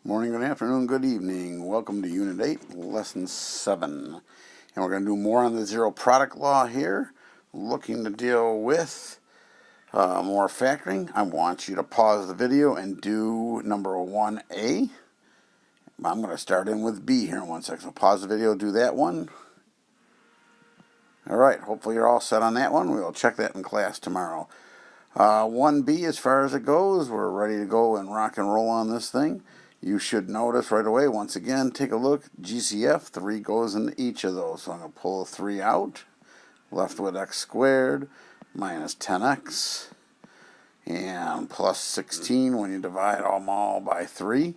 Morning, good afternoon, good evening. Welcome to Unit 8, Lesson 7. And we're going to do more on the zero product law here. Looking to deal with more factoring. I want you to pause the video and do number 1A. I'm going to start in with B here in 1 second. So pause the video, do that one. Alright, hopefully you're all set on that one. We'll check that in class tomorrow. 1B, as far as it goes, we're ready to go and rock and roll on this thing. You should notice right away, once again, take a look, GCF, 3 goes into each of those. So I'm going to pull 3 out, left with x squared minus 10x, and plus 16 when you divide them all by 3.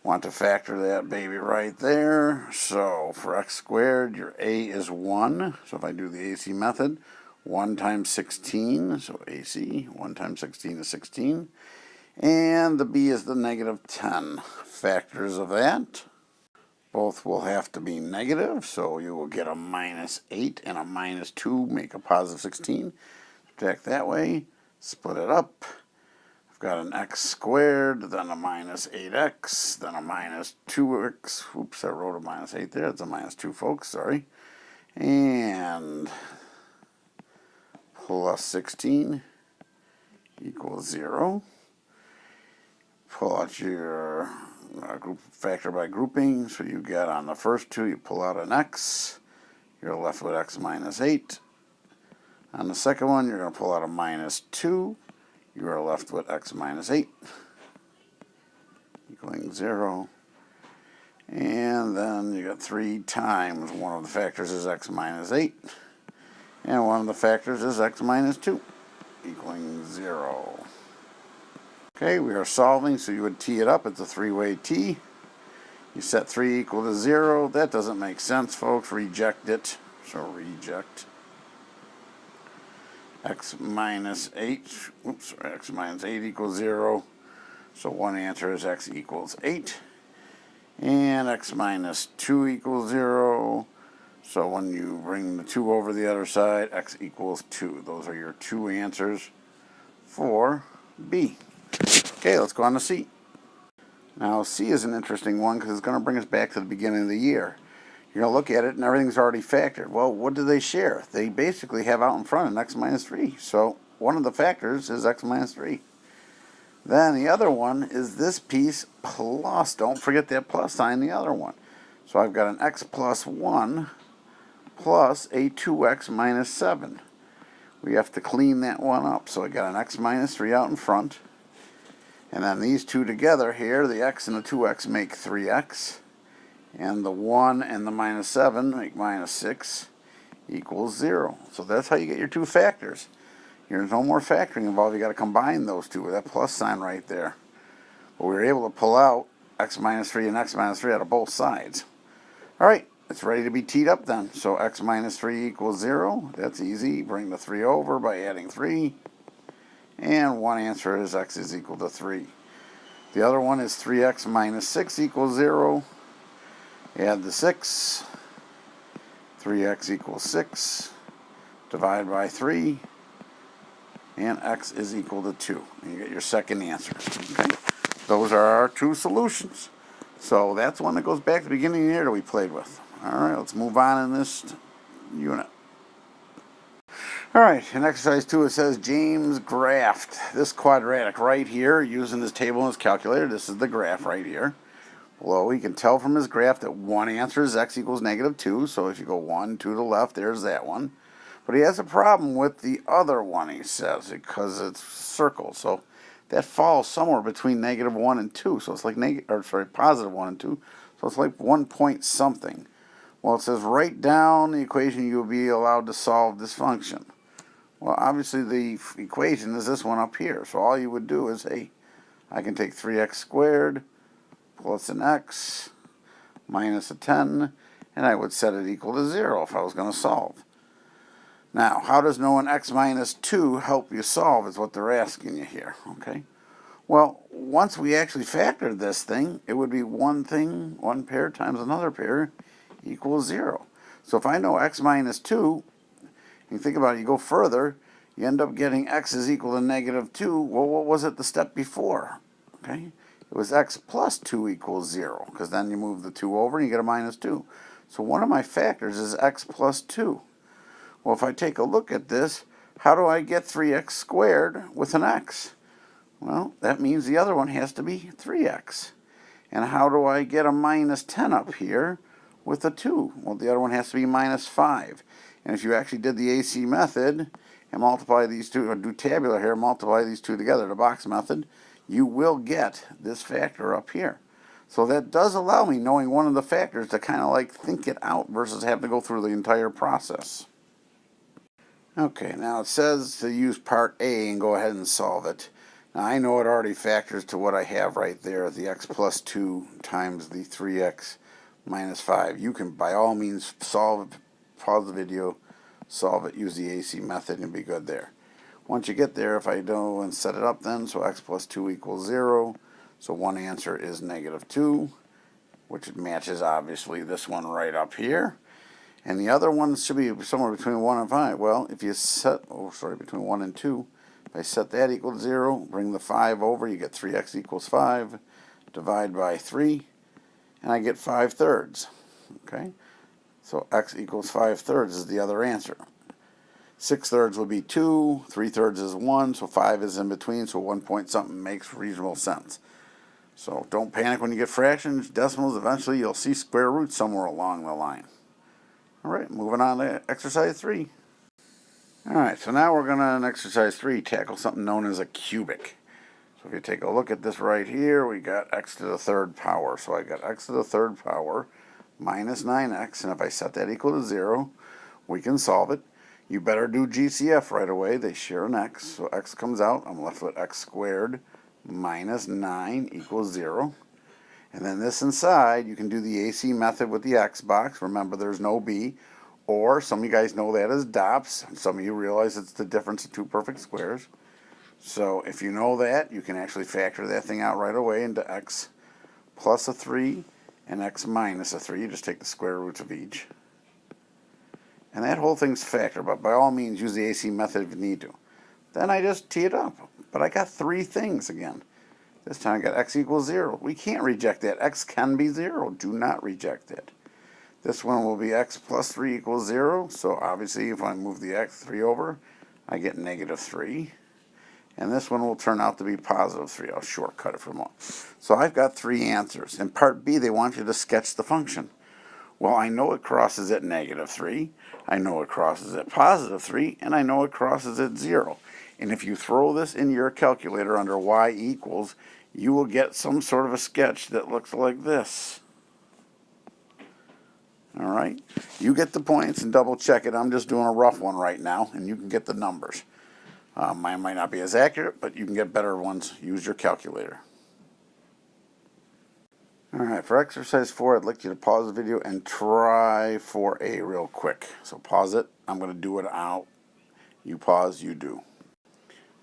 Want to factor that baby right there. So for x squared, your a is 1. So if I do the AC method, 1 times 16, so AC, 1 times 16 is 16. And the b is the negative 10. Factors of that, both will have to be negative, so you will get a minus 8 and a minus 2, make a positive 16. Subtract that way, split it up. I've got an x squared, then a minus 8x, then a minus 2x. Oops, I wrote a minus 8 there. It's a minus 2, folks, sorry. And plus 16 equals 0. Pull out your group factor by grouping. So you get on the first two, you pull out an x. You're left with x minus 8. On the second one, you're going to pull out a minus 2. You are left with x minus 8 equaling 0. And then you got 3 times one of the factors is x minus 8. And one of the factors is x minus 2 equaling 0. Okay, we are solving, so you would tee it up. It's a 3-way tee. You set 3 equal to 0. That doesn't make sense, folks. Reject it. So reject x minus 8. Oops, x minus 8 equals 0. So one answer is x equals 8. And x minus 2 equals 0. So when you bring the 2 over the other side, x equals 2. Those are your 2 answers for B. Okay, let's go on to C. Now, C is an interesting one because it's going to bring us back to the beginning of the year. You're going to look at it and everything's already factored. Well, what do they share? They basically have out in front an x minus 3. So one of the factors is x minus 3. Then the other one is this piece plus, don't forget that plus sign, the other one. So I've got an x plus 1 plus a 2x minus 7. We have to clean that one up. So I got an x minus 3 out in front. And then these two together here, the x and the 2x make 3x. And the 1 and the minus 7 make minus 6 equals 0. So that's how you get your 2 factors. There's no more factoring involved. You've got to combine those two with that plus sign right there. But we were able to pull out x minus 3 and x minus 3 out of both sides. All right, it's ready to be teed up then. So x minus 3 equals 0. That's easy. Bring the 3 over by adding 3. And one answer is x is equal to 3. The other one is 3x minus 6 equals 0. Add the 6. 3x equals 6. Divide by 3. And x is equal to 2. And you get your second answer. Okay? Those are our 2 solutions. So that's one that goes back to the beginning of the year that we played with. All right, let's move on in this unit. All right, in exercise 2 it says James graphed this quadratic right here using his table and his calculator. This is the graph right here. Below, you can tell from his graph that one answer is x equals negative 2. So if you go 1 to the left, there's that one. But he has a problem with the other one, he says, because it's circled. So that falls somewhere between negative 1 and 2. So it's like positive 1 and 2. So it's like 1 point something. Well, it says write down the equation you will be allowed to solve this function. Well, obviously the equation is this one up here. So all you would do is, hey, I can take 3x squared plus an x minus a 10, and I would set it equal to 0 if I was going to solve. Now, how does knowing x minus 2 help you solve is what they're asking you here, okay? Well, once we actually factored this thing, it would be one pair times another pair equals 0. So if I know x minus 2, you think about it, you go further, you end up getting x is equal to negative 2. Well, what was it the step before? Okay, It was x plus 2 equals 0, because then you move the 2 over and you get a minus 2. So one of my factors is x plus 2. Well, if I take a look at this, how do I get 3x squared with an x? Well, that means the other one has to be 3x. And how do I get a minus 10 up here with a 2? Well, the other one has to be minus 5. And if you actually did the AC method and multiply these two, or do tabular here, multiply these two together, the box method, you will get this factor up here. So that does allow me, knowing one of the factors, to kind of like think it out versus have to go through the entire process. Okay, now it says to use part A and go ahead and solve it. Now I know it already factors to what I have right there, the x plus 2 times the 3x minus 5. You can by all means solve it, pause the video, solve it, use the AC method, and be good there. Once you get there, if I go and set it up then, so x plus 2 equals 0, so one answer is negative 2, which matches obviously this one right up here. And the other one should be somewhere between 1 and 5. Well, if you set, between 1 and 2, if I set that equal to 0, bring the 5 over, you get 3x equals 5, divide by 3, and I get 5/3. Okay? So x equals 5/3 is the other answer. 6/3 would be 2, 3/3 is 1, so 5 is in between, so 1 point something makes reasonable sense. So don't panic when you get fractions, decimals, eventually you'll see square roots somewhere along the line. Alright, moving on to exercise 3. Alright, so now we're going to, in exercise 3, tackle something known as a cubic. So if you take a look at this right here, we got x to the third power. So I got x to the third power minus 9x, and if I set that equal to 0, we can solve it. You better do GCF right away. They share an x, so x comes out. I'm left with x squared minus 9 equals 0. And then this inside, you can do the AC method with the x box. Remember, there's no b. Or some of you guys know that as dots. Some of you realize it's the difference of two perfect squares. So if you know that, you can actually factor that thing out right away into x plus a 3 and x minus a 3. You just take the square roots of each. And that whole thing's factored, but by all means, use the AC method if you need to. Then I just tee it up. But I got 3 things again. This time I got x equals 0. We can't reject that. X can be 0. Do not reject it. This one will be x plus 3 equals 0. So obviously if I move the x 3 over, I get negative 3. And this one will turn out to be positive 3. I'll shortcut it for a moment. So I've got 3 answers. In part B, they want you to sketch the function. Well, I know it crosses at negative 3. I know it crosses at positive 3. And I know it crosses at 0. And if you throw this in your calculator under y equals, you will get some sort of a sketch that looks like this. All right? You get the points and double check it. I'm just doing a rough one right now, and you can get the numbers. Mine might not be as accurate, but you can get better ones. Use your calculator. All right, for exercise 4, I'd like you to pause the video and try 4A real quick. So pause it. I'm going to do it out. You pause, you do.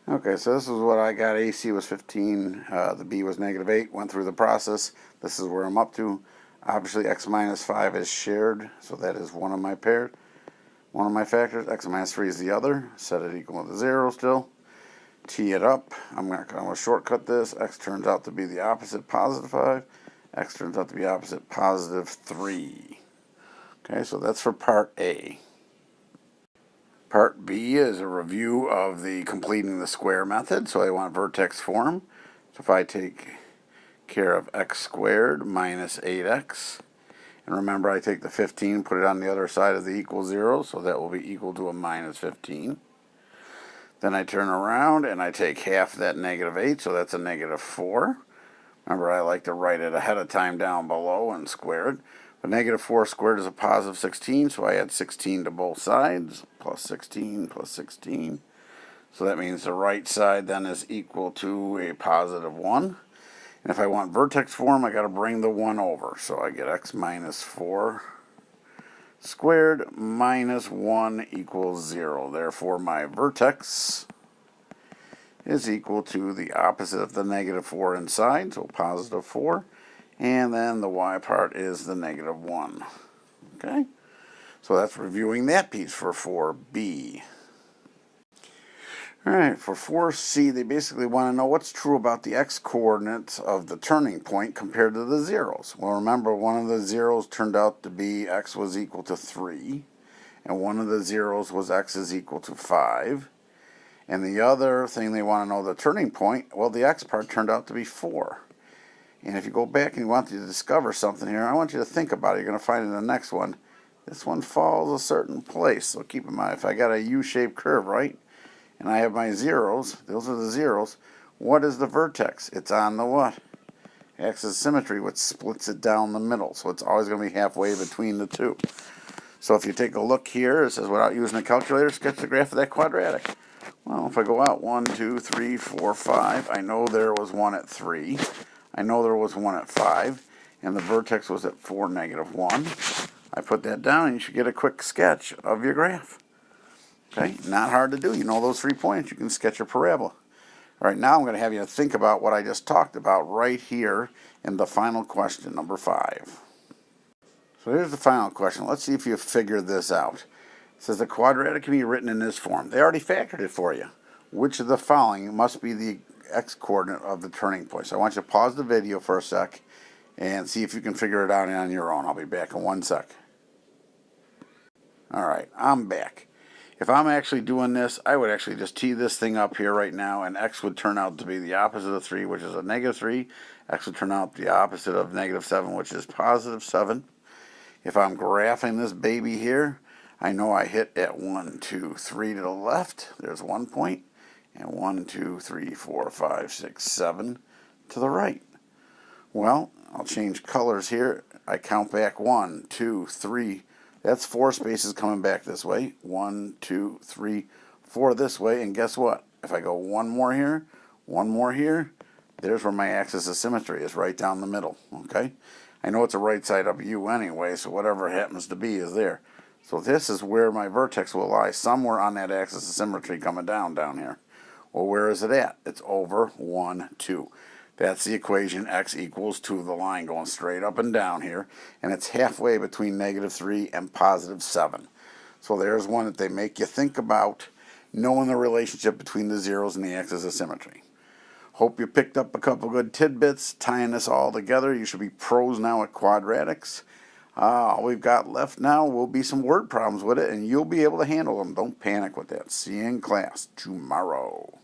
Okay, so this is what I got. AC was 15, the B was negative 8, went through the process. This is where I'm up to. Obviously, x minus 5 is shared, so that is one of my pairs. One of my factors. X minus 3 is the other. Set it equal to 0 still. Tee it up. I'm going to shortcut this. X turns out to be the opposite, positive 5. X turns out to be opposite, positive 3. Okay, so that's for part A. Part B is a review of the completing the square method. So I want vertex form. So if I take care of x squared minus 8x, and remember I take the 15, put it on the other side of the equal 0, so that will be equal to a minus 15. Then I turn around and I take half that negative 8, so that's a negative 4. Remember, I like to write it ahead of time down below and square it. But negative 4 squared is a positive 16, so I add 16 to both sides. Plus 16 plus 16. So that means the right side then is equal to a positive 1. And if I want vertex form, I got to bring the 1 over. So I get x minus 4 squared minus 1 equals 0. Therefore, my vertex is equal to the opposite of the negative 4 inside, so positive 4. And then the y part is the negative 1. Okay? So that's reviewing that piece for 4B. Alright, for 4C, they basically want to know what's true about the x-coordinates of the turning point compared to the zeros. Well, remember, one of the zeros turned out to be x was equal to 3, and one of the zeros was x is equal to 5. And the other thing they want to know, the turning point, well, the x part turned out to be 4. And if you go back and you want to discover something here, I want you to think about it. You're going to find in the next one, this one falls a certain place. So keep in mind, if I got a U-shaped curve, right? And I have my zeros, those are the zeros. What is the vertex? It's on the what? Axis of symmetry, which splits it down the middle. So it's always going to be halfway between the two. So if you take a look here, it says without using a calculator, sketch the graph of that quadratic. Well, if I go out 1, 2, 3, 4, 5, I know there was one at 3. I know there was one at 5. And the vertex was at 4, -1. I put that down and you should get a quick sketch of your graph. Okay, not hard to do. You know those 3 points, you can sketch a parabola. All right, now I'm going to have you think about what I just talked about right here in the final question, number 5. So here's the final question. Let's see if you figure this out. It says the quadratic can be written in this form. They already factored it for you. Which of the following must be the x-coordinate of the turning point? So I want you to pause the video for a sec and see if you can figure it out on your own. I'll be back in 1 sec. All right, I'm back. If I'm actually doing this, I would actually just tee this thing up here right now, and x would turn out to be the opposite of 3, which is a -3. X would turn out the opposite of -7, which is +7. If I'm graphing this baby here, I know I hit at 1, 2, 3 to the left. There's 1 point. And 1, 2, 3, 4, 5, 6, 7 to the right. Well, I'll change colors here. I count back 1, 2, 3. That's 4 spaces coming back this way. 1, 2, 3, 4 this way. And guess what? If I go one more here, there's where my axis of symmetry is, right down the middle. Okay? I know it's a right side up U anyway, so whatever it happens to be is there. So this is where my vertex will lie, somewhere on that axis of symmetry coming down here. Well, where is it at? It's over 1, 2. That's the equation, x equals 2, the line going straight up and down here, and it's halfway between -3 and +7. So there's one that they make you think about, knowing the relationship between the zeros and the axis of symmetry. Hope you picked up a couple good tidbits, tying this all together. You should be pros now at quadratics. All we've got left now will be some word problems with it, and you'll be able to handle them. Don't panic with that. See you in class tomorrow.